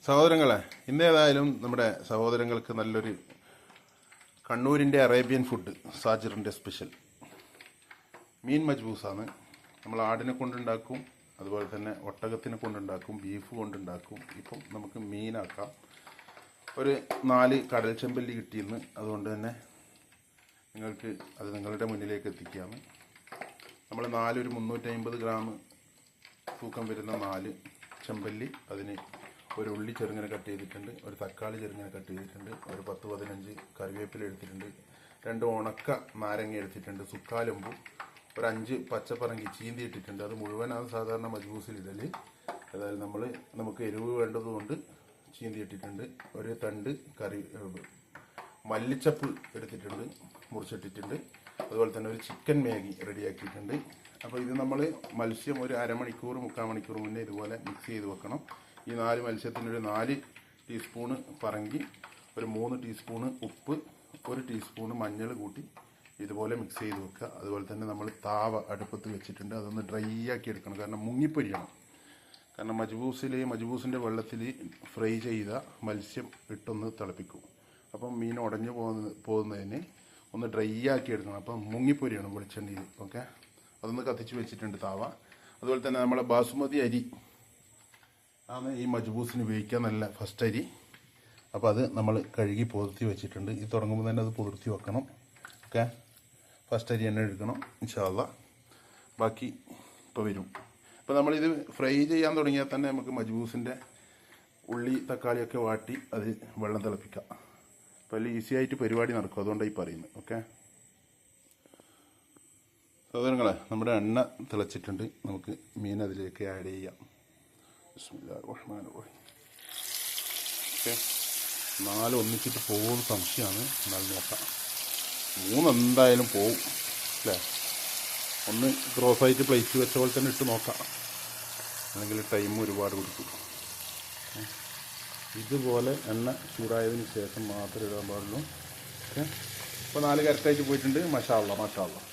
സഹോദരങ്ങളെ, ഇന്നേതായാലും നമ്മുടെ സഹോദരങ്ങൾക്ക് നല്ലൊരു കണ്ണൂരിൻ്റെ അറേബ്യൻ ഫുഡ് സാജിറിൻ്റെ സ്പെഷ്യൽ മീൻ മജ്ബൂസാണ്. നമ്മൾ ആടിനെ കൊണ്ടുണ്ടാക്കും, അതുപോലെ തന്നെ ഒട്ടകത്തിനെ കൊണ്ടുണ്ടാക്കും, ബീഫ് കൊണ്ടുണ്ടാക്കും. ഇപ്പം നമുക്ക് മീനാക്കാം. ഒരു 4 കടൽ ചെമ്പല്ലി കിട്ടിയിരുന്നു, അതുകൊണ്ട് തന്നെ നിങ്ങൾക്ക് അത് നിങ്ങളുടെ മുന്നിലേക്ക് എത്തിക്കുകയാണ്. നമ്മൾ ഒരു 350 ഗ്രാം തൂക്കം വരുന്ന 4 ചെമ്പല്ലി, അതിന് ഒരു ഉള്ളി ചെറുങ്ങനെ കട്ട് ചെയ്തിട്ടുണ്ട്, ഒരു തക്കാളി ചെറുങ്ങനെ കട്ട് ചെയ്തിട്ടുണ്ട്, ഒരു 10-15 കറിവേപ്പില എടുത്തിട്ടുണ്ട്, 2 ഉണക്ക നാരങ്ങ എടുത്തിട്ടുണ്ട്, സുക്കാലമ്പു, ഒരു 5 പച്ചപ്പറങ്കി ചീന്തി ഇട്ടിട്ടുണ്ട്. അത് മുഴുവനാണ് സാധാരണ മജ്ബൂസിലിടൽ. അതായത് നമുക്ക് എരിവ് വേണ്ടതുകൊണ്ട് ചീന്തി ഇട്ടിട്ടുണ്ട്. ഒരു തണ്ട് മല്ലിച്ചപ്പ് എടുത്തിട്ടുണ്ട്, മുറിച്ചിട്ടിട്ടുണ്ട്. അതുപോലെ തന്നെ ഒരു ചിക്കൻ മാഗി റെഡിയാക്കിയിട്ടുണ്ട്. അപ്പോൾ ഇത് നമ്മൾ മത്സ്യം ഒരു അരമണിക്കൂർ 3/4 മണിക്കൂർ മുന്നേ ഇതുപോലെ മിക്സ് ചെയ്ത് വെക്കണം. ഈ 4 മത്സ്യത്തിനൊരു 4 ടീസ്പൂണ് പറങ്കി, ഒരു 3 ടീസ്പൂണ് ഉപ്പ്, 1 ടീസ്പൂണ് മഞ്ഞൾ കൂട്ടി ഇതുപോലെ മിക്സ് ചെയ്ത് വെക്കുക. അതുപോലെ തന്നെ നമ്മൾ താവ അടുപ്പത്ത് വെച്ചിട്ടുണ്ട്, അതൊന്ന് ഡ്രൈ ആക്കി എടുക്കണം, കാരണം മുങ്ങിപ്പൊരിയണം. കാരണം മജ്ബൂസിൻ്റെ വെള്ളത്തിൽ ഫ്രൈ ചെയ്ത മത്സ്യം ഇട്ടൊന്ന് തിളപ്പിക്കും. അപ്പം മീൻ ഉടഞ്ഞു പോകുന്നതിന് ഒന്ന് ഡ്രൈ ആക്കി എടുക്കണം. അപ്പം മുങ്ങിപ്പൊരിയണം വെളിച്ചെണ്ണയിൽ. ഓക്കെ, അതൊന്ന് കത്തിച്ച് വെച്ചിട്ടുണ്ട് താവ. അതുപോലെ തന്നെ നമ്മളെ ബാസുമതി അരി ആണ് ഈ മജ്ബൂസിന് ഉപയോഗിക്കാൻ നല്ല ഫസ്റ്റ് അരി. അപ്പോൾ അത് നമ്മൾ കഴുകി പുതിർത്തി വെച്ചിട്ടുണ്ട്. ഇത് തുടങ്ങുമ്പോൾ തന്നെ അത് പുതിർത്തി വെക്കണം. ഓക്കെ, ഫസ്റ്റ് അരി തന്നെ എടുക്കണം ഇൻഷാ അല്ലാഹ്. ബാക്കി ഇപ്പോൾ വരും. ഇപ്പോൾ നമ്മളിത് ഫ്രൈ ചെയ്യാൻ തുടങ്ങിയാൽ തന്നെ നമുക്ക് മജ്ബൂസിൻ്റെ ഉള്ളി തക്കാളിയൊക്കെ വാട്ടി അത് വെള്ളം തിളപ്പിക്കാം. അപ്പോൾ അതിൽ ഈസി ആയിട്ട് പരിപാടി നടക്കും, അതുകൊണ്ടാണ് ഈ പറയുന്നത്. ഓക്കെ സഹോദരങ്ങളെ, നമ്മുടെ എണ്ണ തിളച്ചിട്ടുണ്ട്, നമുക്ക് മീൻ അതിലേക്ക് ആഡ് ചെയ്യാം. ബിസ്മില്ലാഹിർ റഹ്മാനിർ റഹീം. ഓക്കെ, 4 ഒന്നിച്ചിട്ട് പോകുന്ന സംശയമാണ്, എന്നാലും നോക്കാം. 3 എന്തായാലും പോവും അല്ലേ. ഒന്ന് ക്രോസായിട്ട് പ്ലേറ്റ് വെച്ച പോലെ തന്നെ ഇട്ട് നോക്കാം, അല്ലെങ്കിൽ ടൈം ഒരുപാട് കൊടുക്കും. ഇതുപോലെ എണ്ണ ചൂടായതിന് ശേഷം മാത്രമേ ഇടാൻ പാടുള്ളൂ. ഓക്കെ, ഇപ്പോൾ 4 കറക്റ്റായിട്ട് പോയിട്ടുണ്ട്. മാഷാ അല്ലാഹ്, മാഷാ അല്ലാഹ്.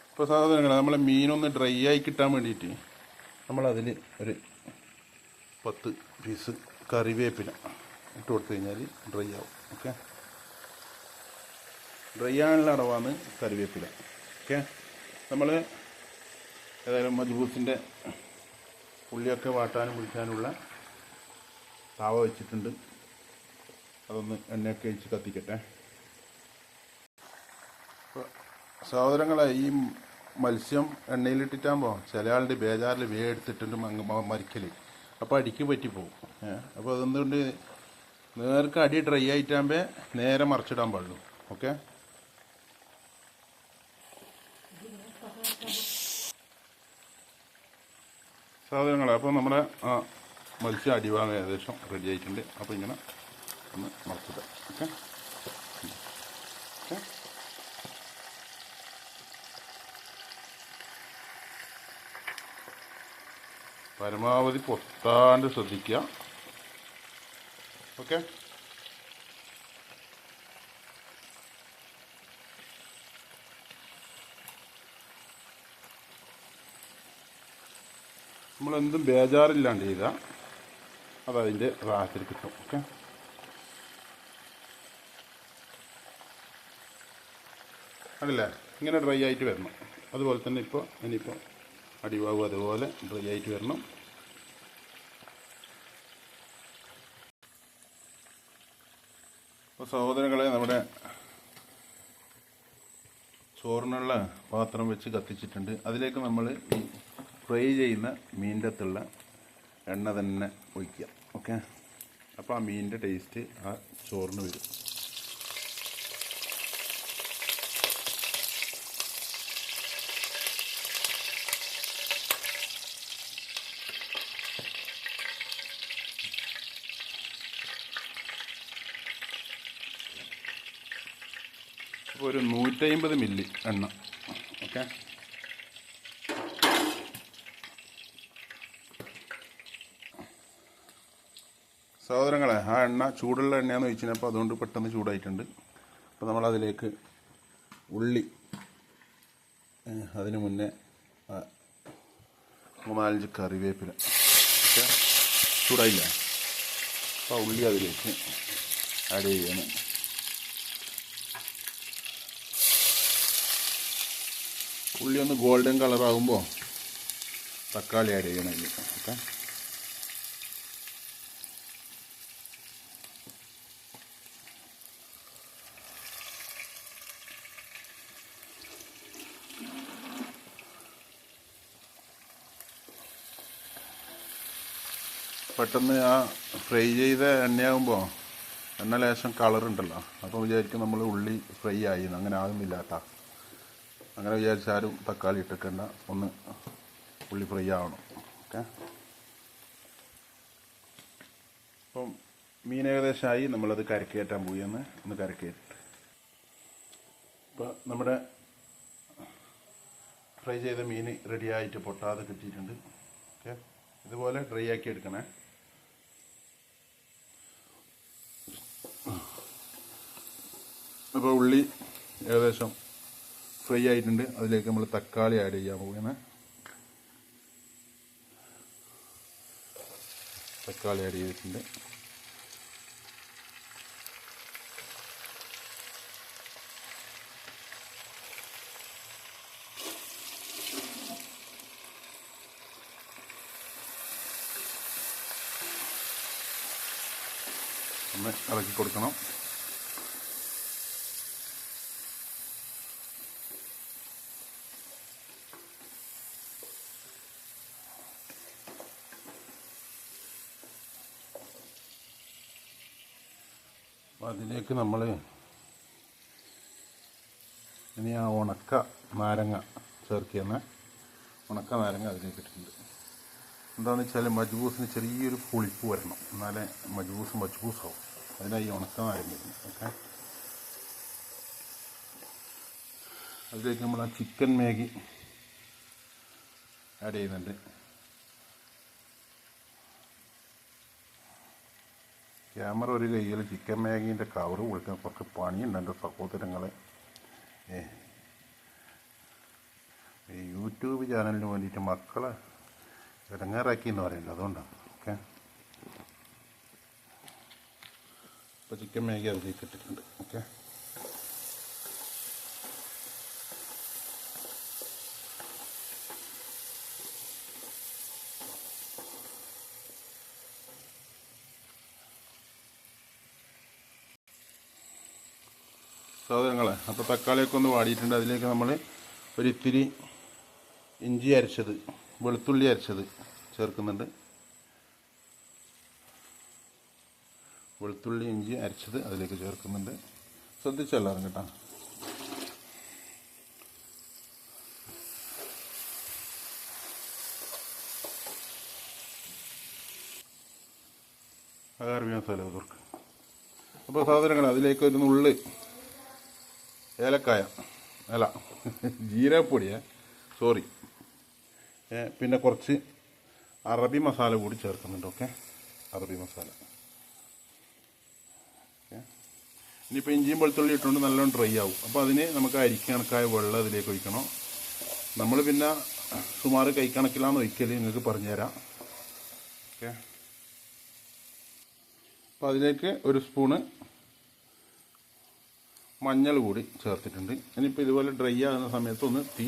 ഇപ്പോൾ സാധനങ്ങളെ നമ്മളെ മീനൊന്ന് ഡ്രൈ ആയി കിട്ടാൻ വേണ്ടിയിട്ട് നമ്മളതിൽ ഒരു 10 പീസ് കറിവേപ്പില ഇട്ട് കൊടുത്തു കഴിഞ്ഞാൽ ഡ്രൈ ആവും. ഓക്കെ, ഡ്രൈ ആകാനുള്ള അളവാണ് കറിവേപ്പില. ഓക്കെ, നമ്മൾ ഏതായാലും മജ്ബൂസിൻ്റെ ഉള്ളിയൊക്കെ വാട്ടാനും പിടിക്കാനുള്ള താവ വെച്ചിട്ടുണ്ട്. അതൊന്ന് എണ്ണയൊക്കെ ഒഴിച്ച് കത്തിക്കട്ടെ. സഹോദരങ്ങളെ, ഈ മത്സ്യം എണ്ണയിലിട്ടിട്ടാകുമ്പോൾ ചില ആളുടെ ബേജാറിൽ എടുത്തിട്ടുണ്ട് മരിക്കൽ, അപ്പോൾ അടിക്ക് പറ്റിപ്പോവും. അപ്പോൾ അതെന്തുകൊണ്ട് നേർക്ക് അടി ഡ്രൈ ആയിട്ടാകുമ്പോൾ നേരെ മറിച്ചിടാൻ പാടുള്ളൂ. ഓക്കെ, സാധനങ്ങളെ, അപ്പോൾ നമ്മുടെ മത്സ്യം അടിഭാഗം ഏകദേശം റെഡി ആയിട്ടുണ്ട്. അപ്പോൾ ഇങ്ങനെ ഒന്ന് മറിച്ചിടാം. ഓക്കെ ഓക്കെ, പരമാവധി പൊത്താണ്ട് ശ്രദ്ധിക്കുക. ഓക്കെ, നമ്മളെന്തും ബേജാറില്ലാണ്ട് ചെയ്താൽ അതതിൻ്റെ റാഹത്തിൽ കിട്ടും. ഓക്കെ, അതല്ലേ ഇങ്ങനെ ഡ്രൈ ആയിട്ട് വരണം. അതുപോലെ തന്നെ ഇനിയിപ്പോൾ അടിഭാഗം അതുപോലെ ഡ്രൈ ആയിട്ട് വരണം. അപ്പോൾ സഹോദരങ്ങളെ, നമ്മുടെ ചോറിനുള്ള പാത്രം വെച്ച് കത്തിച്ചിട്ടുണ്ട്. അതിലേക്ക് നമ്മൾ ഈ ഫ്രൈ ചെയ്യുന്ന മീനിൻ്റെ അകത്തുള്ള എണ്ണ തന്നെ ഒഴിക്കുക. ഓക്കെ, അപ്പോൾ ആ മീനിൻ്റെ ടേസ്റ്റ് ആ ചോറിന് വരും. അപ്പോൾ ഒരു 150 മില്ലി എണ്ണ. ഓക്കെ, സഹോദരങ്ങളെ, ആ എണ്ണ ചൂടുള്ള എണ്ണയാണെന്ന് ചോദിച്ചപ്പോൾ അതുകൊണ്ട് പെട്ടെന്ന് ചൂടായിട്ടുണ്ട്. അപ്പോൾ നമ്മളതിലേക്ക് ഉള്ളി അതിന് മുന്നേ 4-5 കറിവേപ്പില. ഓക്കെ, ചൂടായില്ല. അപ്പോൾ ഉള്ളി അതിലേക്ക് ആഡ് ചെയ്യണം. ഉള്ളി ഒന്ന് ഗോൾഡൻ കളറാകുമ്പോൾ തക്കാളി ആഡ് ചെയ്യണം ഇതിൽ. ഓക്കെ, പെട്ടെന്ന് ആ ഫ്രൈ ചെയ്ത എണ്ണയാകുമ്പോൾ എണ്ണ ലേശം കളറുണ്ടല്ലോ, അപ്പോൾ വിചാരിക്കും നമ്മൾ ഉള്ളി ഫ്രൈ ആയി. അങ്ങനെ ആകുന്നില്ല കേട്ടോ. അങ്ങനെ വിചാരിച്ചാലും തക്കാളി ഇട്ടിട്ടണ്ട, ഒന്ന് ഉള്ളി ഫ്രൈ ആവണം. ഓക്കെ, അപ്പം മീൻ ഏകദേശമായി. നമ്മളത് കരക്കയറ്റാൻ പോയി. ഒന്ന് കരക്കയറ്റിട്ട് ഇപ്പോൾ നമ്മുടെ ഫ്രൈ ചെയ്ത മീൻ റെഡിയായിട്ട് പൊട്ടാതെ കിട്ടിയിട്ടുണ്ട്. ഓക്കെ, ഇതുപോലെ ഡ്രൈ ആക്കി എടുക്കണേ. അപ്പോൾ ഉള്ളി ഏകദേശം ഫ്രൈ ആയിട്ടുണ്ട്. അതിലേക്ക് നമ്മൾ തക്കാളി ആഡ് ചെയ്യാൻ പോവുകയാണ്. തക്കാളി ആഡ് ചെയ്തിട്ടുണ്ട്. ഒന്ന് ഇളക്കി കൊടുക്കണം. അതിലേക്ക് നമ്മൾ ഇനി ആ ഉണക്ക നാരങ്ങ ചേർക്കുന്ന ഉണക്ക നാരങ്ങ അതിലേക്ക് ഇട്ടിട്ടുണ്ട്. എന്താണെന്ന് വെച്ചാൽ മജ്ബൂസിന് ചെറിയൊരു പുളിപ്പ് വരണം, എന്നാലേ മജ്ബൂസാവും. അതിനായി ഉണക്ക നാരങ്ങ ഇടുന്നു. ഓക്കെ, അതിലേക്ക് നമ്മൾ ആ ചിക്കൻ മാഗി ആഡ് ചെയ്യുന്നുണ്ട്. ക്യാമറ ഒരു കയ്യിൽ, ചിക്കൻ മാഗീൻ്റെ കവറ് കൊടുക്കാൻ കുറച്ച് പണിയുണ്ട് എൻ്റെ സഹോദരങ്ങളെ. ഈ യൂട്യൂബ് ചാനലിന് വേണ്ടിയിട്ട് മക്കളെ ഇടങ്ങേറാക്കി എന്ന് പറയുന്നത്, അതുകൊണ്ടാണ്. ഓക്കെ, ഇപ്പോൾ ചിക്കൻ മാഗി അതിലേക്ക് ഇട്ടിട്ടുണ്ട്. ഓക്കെ, സഹോദരങ്ങളെ, അപ്പോൾ തക്കാളിയൊക്കെ ഒന്ന് വാടിയിട്ടുണ്ട്. അതിലേക്ക് നമ്മൾ ഒരിത്തിരി ഇഞ്ചി അരച്ചത്, വെളുത്തുള്ളി അരച്ചത് ചേർക്കുന്നുണ്ട്. വെളുത്തുള്ളി ഇഞ്ചി അരച്ചത് അതിലേക്ക് ചേർക്കുന്നുണ്ട്. ശ്രദ്ധിച്ചെല്ലാവരും കേട്ടോ. അരബി മസാല തുറക്ക്. അപ്പോൾ സഹോദരങ്ങളെ, അതിലേക്ക് ഒരു നുള്ളി ഏലക്കായ ജീരകപ്പൊടിയെ സോറി പിന്നെ കുറച്ച് അറബി മസാല കൂടി ചേർക്കുന്നുണ്ട്. ഓക്കെ, അറബി മസാല. ഓക്കെ, ഇനിയിപ്പോൾ ഇഞ്ചിയും വെളുത്തുള്ളി ഇട്ടുകൊണ്ട് നല്ലോണം ഡ്രൈ ആവും. അപ്പോൾ അതിന് നമുക്ക് അരിക്കണക്കായ വെള്ളം അതിലേക്ക് ഒഴിക്കണം. നമ്മൾ പിന്നെ സുമാറ് കൈക്കണക്കിലാന്ന് ഒഴിക്കൽ, നിങ്ങൾക്ക് പറഞ്ഞുതരാം. ഓക്കെ, അപ്പോൾ അതിലേക്ക് ഒരു സ്പൂണ് മഞ്ഞൾ കൂടി ചേർത്തിട്ടുണ്ട്. ഇനിയിപ്പോൾ ഇതുപോലെ ഡ്രൈ ആകുന്ന സമയത്ത് ഒന്ന് തീ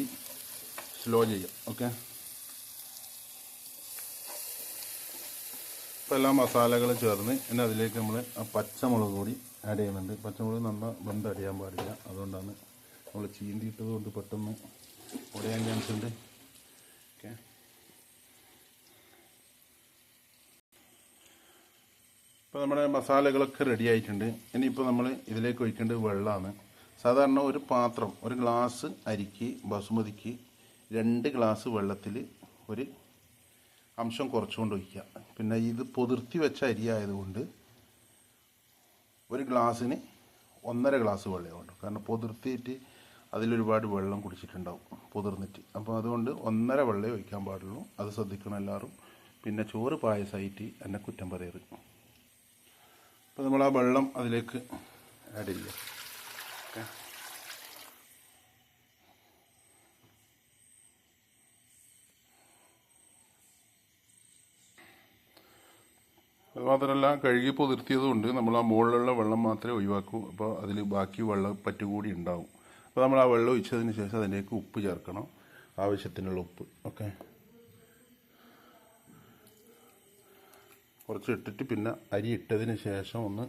സ്ലോ ചെയ്യാം. ഓക്കെ, ഇപ്പോൾ എല്ലാ മസാലകളും ചേർന്ന് ഇനി അതിലേക്ക് നമ്മൾ ആ പച്ചമുളക് കൂടി ആഡ് ചെയ്യുന്നുണ്ട്. പച്ചമുളക് നന്നാ ബന്ധം അടിയാൻ പാടില്ല, അതുകൊണ്ടാണ് നമ്മൾ ചീന്തിയിട്ടത് കൊണ്ട് പെട്ടെന്ന് ഉടയാൻ ചാൻസ് ഉണ്ട്. ഓക്കെ, ഇപ്പോൾ നമ്മുടെ മസാലകളൊക്കെ റെഡി ആയിട്ടുണ്ട്. ഇനിയിപ്പോൾ നമ്മൾ ഇതിലേക്ക് ഒഴിക്കേണ്ടത് വെള്ളമാണ്. സാധാരണ ഒരു പാത്രം, ഒരു ഗ്ലാസ് അരിക്ക് ബസുമതിക്ക് 2 ഗ്ലാസ് വെള്ളത്തിൽ ഒരു അംശം കുറച്ചുകൊണ്ട് ഒഴിക്കുക. പിന്നെ ഇത് പൊതിർത്തി വെച്ച അരി ആയതുകൊണ്ട് ഒരു ഗ്ലാസ്സിന് 1.5 ഗ്ലാസ് വെള്ളം വേണ്ട. കാരണം പൊതിർത്തിയിട്ട് അതിലൊരുപാട് വെള്ളം കുടിച്ചിട്ടുണ്ടാവും പൊതിർന്നിട്ട്. അപ്പോൾ അതുകൊണ്ട് 1.5 വെള്ളമേ ഒഴിക്കാൻ പാടുള്ളൂ. അത് ശ്രദ്ധിക്കണം എല്ലാവരും. പിന്നെ ചോറ് പായസമായിട്ട് എന്നെ കുറ്റം പറയരുത്. അപ്പോൾ നമ്മൾ ആ വെള്ളം അതിലേക്ക് ആഡ് ചെയ്യുക. ഓക്കെ, അതുമാത്രമല്ല കഴുകി പൊതിർത്തിയതുകൊണ്ട് നമ്മൾ ആ മുകളിലുള്ള വെള്ളം മാത്രമേ ഒഴിവാക്കൂ. അപ്പോൾ അതിൽ ബാക്കി വെള്ളം പറ്റുകൂടി ഉണ്ടാവും. അപ്പോൾ നമ്മൾ ആ വെള്ളം ഒഴിച്ചതിന് ശേഷം അതിലേക്ക് ഉപ്പ് ചേർക്കണം, ആവശ്യത്തിനുള്ള ഉപ്പ്. ഓക്കെ, കുറച്ച് ഇട്ടിട്ട് പിന്നെ അരി ഇട്ടതിന് ശേഷം ഒന്ന്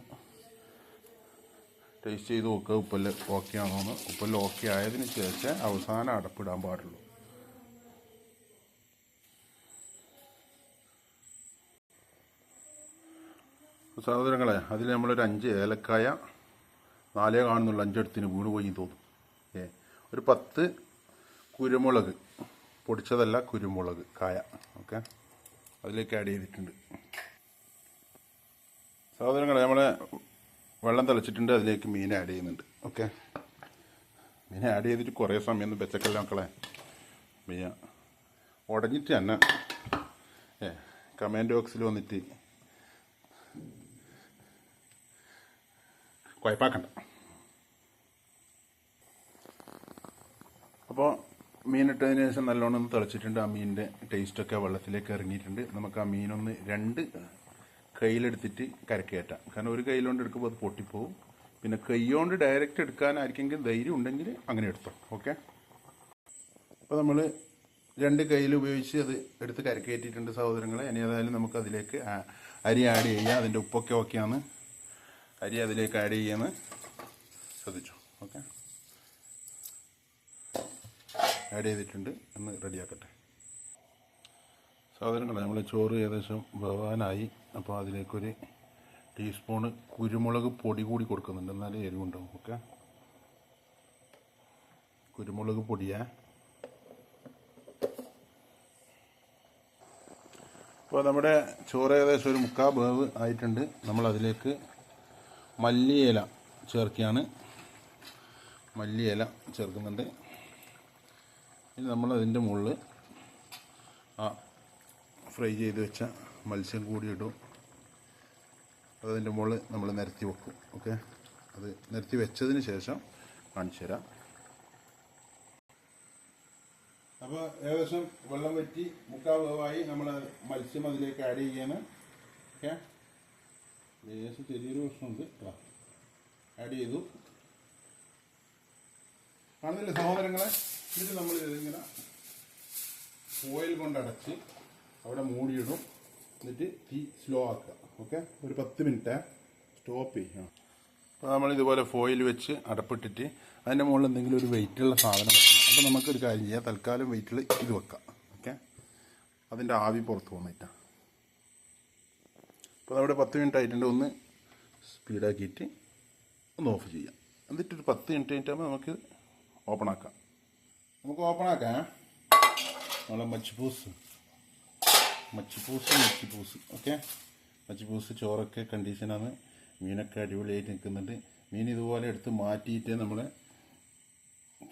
ടേസ്റ്റ് ചെയ്ത് നോക്കുക ഉപ്പെല്ലാം ഓക്കെ ആണോന്ന്. ഉപ്പെല്ലാം ഓക്കെ ആയതിനു ശേഷം അവസാനം അടപ്പിടാൻ പാടുള്ളൂ. സഹോദരങ്ങളെ, അതിൽ നമ്മളൊരു 5 ഏലക്കായ, 4 കാണുന്നുള്ള 5 എടുത്തിന് വീണ് പോയി തോന്നും. ഒരു 10 കുരുമുളക്, പൊടിച്ചതല്ല കുരുമുളക് കായ, ഓക്കെ, അതിലേക്ക് ആഡ് ചെയ്തിട്ടുണ്ട്. സഹോദരങ്ങളെ, നമ്മളെ വെള്ളം തിളച്ചിട്ടുണ്ട്, അതിലേക്ക് മീൻ ആഡ് ചെയ്യുന്നുണ്ട്. ഓക്കെ, മീൻ ആഡ് ചെയ്തിട്ട് കുറേ സമയമൊന്നും വെച്ചക്കല്ല മക്കളെ. മീൻ ഉടഞ്ഞിട്ട് തന്നെ കമൻറ്റ് ബോക്സിൽ വന്നിട്ട് കുഴപ്പാക്കണ്ട. അപ്പോൾ മീനിട്ടതിന് ശേഷം നല്ലോണം ഒന്ന് തിളച്ചിട്ടുണ്ട്. ആ മീനിൻ്റെ ടേസ്റ്റൊക്കെ വെള്ളത്തിലേക്ക് ഇറങ്ങിയിട്ടുണ്ട്. നമുക്ക് ആ മീനൊന്ന് 2 കയ്യിലെടുത്തിട്ട് കരക്കയറ്റാം. കാരണം ഒരു കയ്യിലുകൊണ്ട് എടുക്കുമ്പോൾ അത് പൊട്ടിപ്പോവും. പിന്നെ കൈ കൊണ്ട് ഡയറക്റ്റ് എടുക്കാനായിരിക്കെങ്കിൽ ധൈര്യം ഉണ്ടെങ്കിൽ അങ്ങനെ എടുത്തോ. ഓക്കെ, അപ്പോൾ നമ്മൾ 2 കയ്യിൽ ഉപയോഗിച്ച് അത് എടുത്ത് കരക്കയറ്റിയിട്ടുണ്ട് സഹോദരങ്ങളെ. ഇനി ഏതായാലും നമുക്ക് അതിലേക്ക് അരി ആഡ് ചെയ്യാം. അതിൻ്റെ ഉപ്പൊക്കെ ഓക്കെയാണ്. അരി അതിലേക്ക് ആഡ് ചെയ്യാന്ന് ശ്രദ്ധിച്ചു. ഓക്കെ, ആഡ് ചെയ്തിട്ടുണ്ട്. ഒന്ന് റെഡിയാക്കട്ടെ സഹോദരങ്ങളെ. നമ്മൾ ചോറ് ഏകദേശം വേവാനായി. അപ്പോൾ അതിലേക്കൊരു ടീസ്പൂണ് കുരുമുളക് പൊടി കൂടി കൊടുക്കുന്നുണ്ട്, എന്നാലേ എരിവുണ്ടാവും. ഓക്കെ, കുരുമുളക് പൊടിയാ. അപ്പോൾ നമ്മുടെ ചോറ് ഏകദേശം ഒരു 3/4 വേവ് ആയിട്ടുണ്ട്. നമ്മളതിലേക്ക് മല്ലിയില ചേർക്കുകയാണ്. മല്ലിയില ചേർക്കുന്നുണ്ട്. ഇനി നമ്മൾ അതിൻ്റെ മുകളിൽ ആ ഫ്രൈ ചെയ്ത് വെച്ച മത്സ്യം കൂടി ഇടും. അതിൻ്റെ മുകളിൽ നമ്മൾ നിരത്തി വെക്കും. ഓക്കെ, അത് നിരത്തി വെച്ചതിന് ശേഷം കാണിച്ചു തരാം. അപ്പോൾ ഏകദേശം വെള്ളം വറ്റി 3/4 വേവായി. നമ്മൾ മത്സ്യം അതിലേക്ക് ആഡ് ചെയ്യാണ്. ഓക്കെ, ലേശം ചെറിയൊരു പ്രശ്നമുണ്ട്. ആഡ് ചെയ്തു. കാണുന്നില്ല സഹോദരങ്ങളെ? ഇത് നമ്മൾ ഇതിങ്ങനെ ഓയിൽ കൊണ്ട് അടച്ച് അവിടെ മൂടിയിടും. എന്നിട്ട് തീ സ്ലോ ആക്കുക. ഓക്കെ, ഒരു 10 മിനിറ്റ് സ്റ്റോപ്പ് ചെയ്യാം. അപ്പോൾ നമ്മൾ ഇതുപോലെ ഫോയിൽ വെച്ച് അടപ്പിട്ടിട്ട് അതിൻ്റെ മുകളിൽ എന്തെങ്കിലും ഒരു വെയിറ്റുള്ള സാധനം വെക്കണം. അപ്പോൾ നമുക്കൊരു കാര്യം ചെയ്യാം, തൽക്കാലം വെയിറ്റിൽ ഇത് വെക്കാം. ഓക്കെ, അതിൻ്റെ ആവി പുറത്ത് പോകുന്നിട്ടാണ്. അപ്പോൾ അവിടെ 10 മിനിറ്റ് ആയിട്ടുണ്ട്. ഒന്ന് സ്പീഡാക്കിയിട്ട് ഒന്ന് ഓഫ് ചെയ്യാം. എന്നിട്ടൊരു 10 മിനിറ്റ് കഴിഞ്ഞിട്ടാകുമ്പോൾ നമുക്ക് ഓപ്പൺ ആക്കാം. നമുക്ക് ഓപ്പൺ ആക്കാം. നമ്മളെ മച്ചിപ്പൂസ്. ഓക്കെ, മച്ചിപ്പൂസ് ചോറൊക്കെ കണ്ടീഷനാണ്. മീനൊക്കെ അടിപൊളിയായിട്ട് നിൽക്കുന്നുണ്ട്. മീൻ ഇതുപോലെ എടുത്ത് മാറ്റിയിട്ട് നമ്മളെ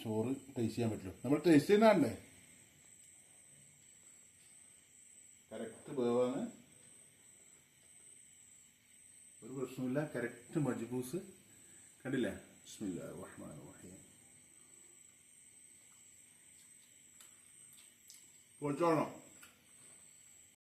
ചോറ് ടേസ്റ്റ് ചെയ്യാൻ പറ്റുള്ളൂ. നമ്മൾ ടേസ്റ്റ് ചെയ്യുന്നതാണ്ടേ കറക്റ്റ് വേവാണ്, ഒരു പ്രശ്നമില്ല. കറക്റ്റ് മജ്ബൂസ് കണ്ടില്ലേ? ബിസ്മില്ലാഹിർ റഹ്മാനിർ റഹീം. പൊളിച്ചോളണം.